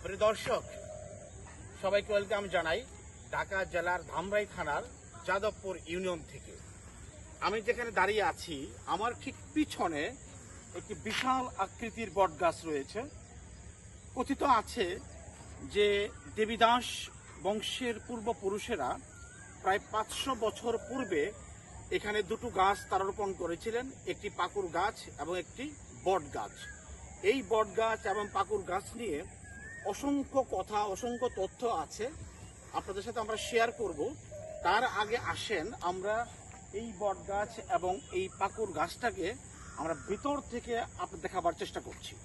প্রিয় দর্শক, সবাইকে ওয়েলকাম জানাই ঢাকা জেলার ধামরাই থানার যাদবপুর ইউনিয়ন থেকে। আমি যেখানে দাঁড়িয়ে আছি, আমার ঠিক পিছনে একটি বিশাল আকৃতির বটগাছ রয়েছে। কথিত আছে যে দেবীদাস বংশের পূর্বপুরুষেরা প্রায় 500 বছর পূর্বে এখানে দুটো গাছ তারা রোপণ করেছিলেন, একটি পাকুর গাছ এবং একটি বট গাছ। এই বট গাছ এবং পাকুর গাছ নিয়ে অসংখ্য কথা, অসংখ্য তথ্য আছে, আপনাদের সাথে আমরা শেয়ার করব। তার আগে আসেন আমরা এই বট গাছ এবং এই পাকুর গাছটাকে আমরা ভিতর থেকে আপনাদের দেখাবার চেষ্টা করছি।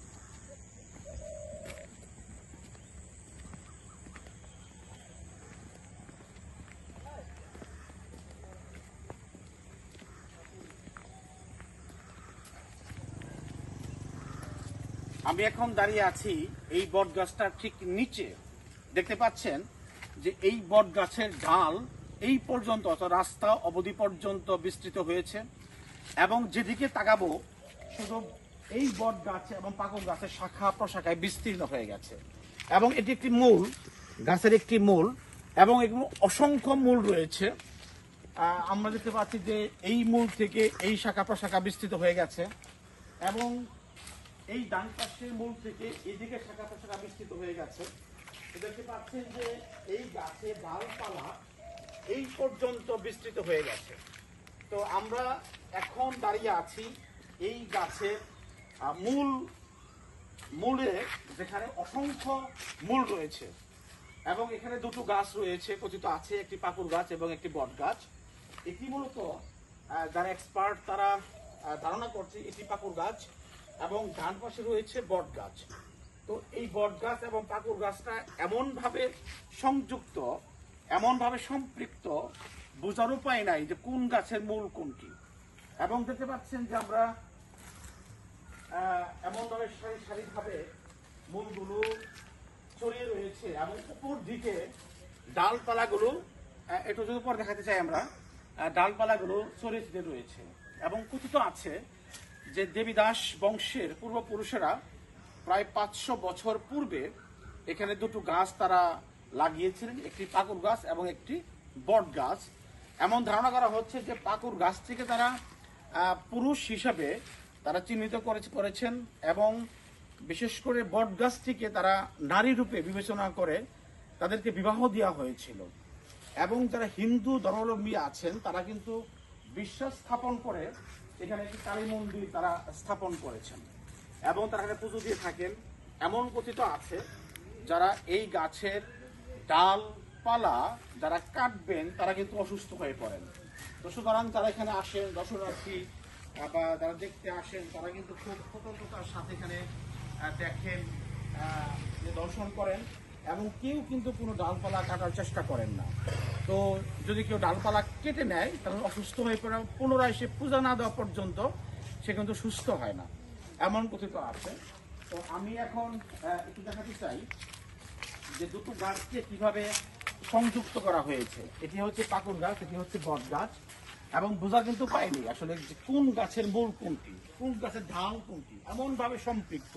আমি এখন দাঁড়িয়ে আছি এই বট গাছটার ঠিক নিচে। দেখতে পাচ্ছেন যে এই বট গাছের ডাল এই পর্যন্ত, অর্থাৎ রাস্তা অবধি পর্যন্ত বিস্তৃত হয়েছে এবং যেদিকে তাকাবো শুধু এই বট গাছ এবং পাকুর গাছের শাখা প্রশাখায় বিস্তীর্ণ হয়ে গেছে। এবং এটি একটি মূল, গাছের একটি মূল, এবং এগুলো অসংখ্য মূল রয়েছে। আমরা দেখতে পাচ্ছি যে এই মূল থেকে এই শাখা প্রশাখা বিস্তৃত হয়ে গেছে এবং এই ডান পাশের মূল থেকে এদিকে শাখা প্রশাখা বিস্তৃত হয়ে গেছে। দেখতে পাচ্ছেন যে এই গাছে ডালপালা এই পর্যন্ত বিস্তৃত হয়ে গেছে। তো আমরা এখন দাঁড়িয়ে আছি এই গাছের মূলে, যেখানে অসংখ্য মূল রয়েছে এবং এখানে দুটো গাছ রয়েছে, কথিত আছে একটি পাকুর গাছ এবং একটি বট গাছ। এটি মূলত যারা এক্সপার্ট তারা ধারণা করছে এটি পাকুর গাছ এবং ডান পাশে রয়েছে বট গাছ। তো এই বট গাছ এবং পাকুর গাছটা এমনভাবে সংযুক্ত, এমনভাবে সম্পৃক্ত, বোঝার উপায় নাই যে কোন গাছের মূল কোনটি। এবং দেখতে পাচ্ছেন যে আমরা এমনভাবে সারি সারিভাবে মূলগুলো ছড়িয়ে রয়েছে এবং উপর দিকে ডালপালাগুলো, একটু যদি পর দেখাতে চাই আমরা, ডালপালাগুলো ছড়িয়ে ছিটিয়ে রয়েছে। এবং কথিত আছে যে দেবীদাস বংশের পূর্বপুরুষেরা প্রায় 500 বছর পূর্বে এখানে দুটো গাছ তারা লাগিয়েছিলেন, একটি পাকুর গাছ এবং একটি বট গাছ। এমন ধারণা করা হচ্ছে যে পাকুর গাছ থেকে তারা পুরুষ হিসাবে তারা চিহ্নিত করেছেন এবং বিশেষ করে বট গাছটিকে তারা নারী রূপে বিবেচনা করে তাদেরকে বিবাহ দেওয়া হয়েছিল। এবং যারা হিন্দু ধর্মাবলম্বী আছেন তারা কিন্তু বিশ্বাস স্থাপন করে এখানে একটি কালী মন্দির তারা স্থাপন করেছেন এবং তারা এখানে পুজো দিয়ে থাকেন। এমন কথিত আছে যারা এই গাছের ডালপালা যারা কাটবেন তারা কিন্তু অসুস্থ হয়ে পড়েন। তো সুতরাং তারা এখানে আসেন, দর্শনার্থী বা যারা দেখতে আসেন তারা কিন্তু খুব সতর্কতার সাথে এখানে দেখেন, দর্শন করেন এবং কেউ কিন্তু কোনো ডালপালা কাটার চেষ্টা করেন না। তো যদি কেউ ডালপালা কেটে নেয় তাহলে অসুস্থ হয়ে পড়ে, পুনরায় সে পূজা না দেওয়া পর্যন্ত সে কিন্তু সুস্থ হয় না, এমন কথিত আছে। তো আমি এখন একটু দেখাতে চাই যে দুটো গাছকে কিভাবে সংযুক্ত করা হয়েছে। এটি হচ্ছে পাকুর গাছ, এটি হচ্ছে বট গাছ, এবং বোঝা কিন্তু পাইনি আসলে যে কোন গাছের মূল কোনটি, কোন গাছের ঢাল কোনটি, এমনভাবে সম্পৃক্ত।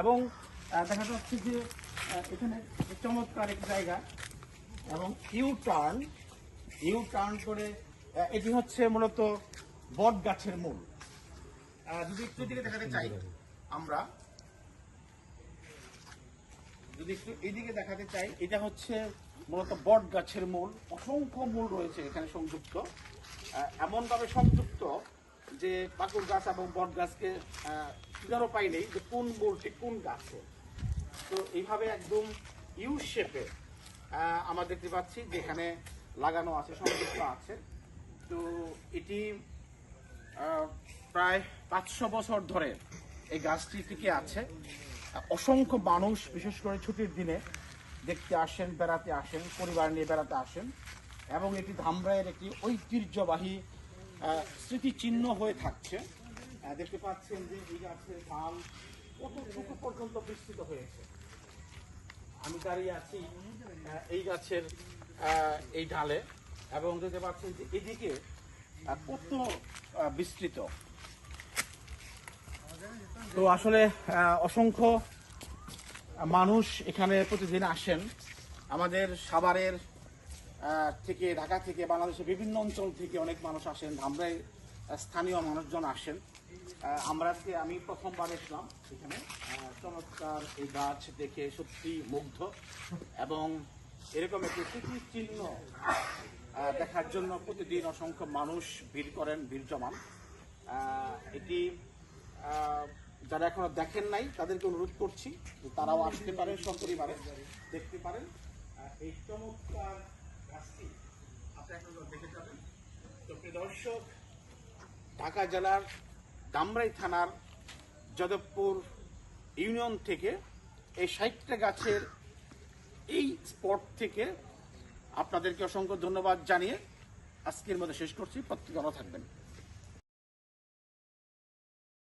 এবং দেখা যাচ্ছে যে এখানে চমৎকার এক জায়গা এবং ইউ টার্ন করে এটি হচ্ছে মূলত বট গাছের মূল। যদি একটু দিকে দেখাতে চাই আমরা, যদি একটু এইদিকে দেখাতে চাই, এটা হচ্ছে মূলত বট গাছের মূল। অসংখ্য মূল রয়েছে এখানে সংযুক্ত, এমনভাবে সংযুক্ত যে পাকুর গাছ এবং বট গাছকে খুঁজারও পাই নেই যে কোন মূলটি কোন গাছে। তো এইভাবে একদম ইউ শেপে আমরা দেখতে পাচ্ছি যে এখানে লাগানো আছে, সংযুক্ত আছে। তো এটি প্রায় 500 বছর ধরে এই গাছটি টিকে আছে। অসংখ্য মানুষ বিশেষ করে ছুটির দিনে দেখতে আসেন, বেড়াতে আসেন, পরিবার নিয়ে বেড়াতে আসেন এবং এটি ধামরাইয়ের একটি ঐতিহ্যবাহী স্মৃতিচিহ্ন হয়ে থাকছে। দেখতে পাচ্ছেন যে এই গাছের ডাল কতটুকু পর্যন্ত বিস্তৃত হয়েছে। আমি দাঁড়িয়ে আছি এই গাছের এই ডালে এবং দেখতে পাচ্ছেন যে এদিকে কত বিস্তৃত। তো আসলে অসংখ্য মানুষ এখানে প্রতিদিন আসেন। আমাদের সাভারের থেকে, ঢাকা থেকে, বাংলাদেশের বিভিন্ন অঞ্চল থেকে অনেক মানুষ আসেন। ধামরাই স্থানীয় মানুষজন আসেন। আমি প্রথমবার এসলাম এখানে। চমৎকার এই গাছ দেখে সত্যি মুগ্ধ, এবং এরকম একটি স্মৃতিচিহ্ন দেখার জন্য প্রতিদিন অসংখ্য মানুষ ভিড় করেন, ভিড় জমান। এটি যারা এখনো দেখেন নাই তাদেরকে অনুরোধ করছি যে তারাও আসতে পারেন, সপরিবারে দেখতে পারেন এই চমৎকার গাছটি। আপনি এখন দেখে যাবেন। তো প্রিয় দর্শক, ঢাকা জেলার ধামরাই থানার যাদবপুর ইউনিয়ন থেকে এই 60টা গাছের এই স্পট থেকে আপনাদেরকে অসংখ্য ধন্যবাদ জানিয়ে আজকের মধ্যে শেষ করছি। প্রত্যেকে ভালো থাকবেন।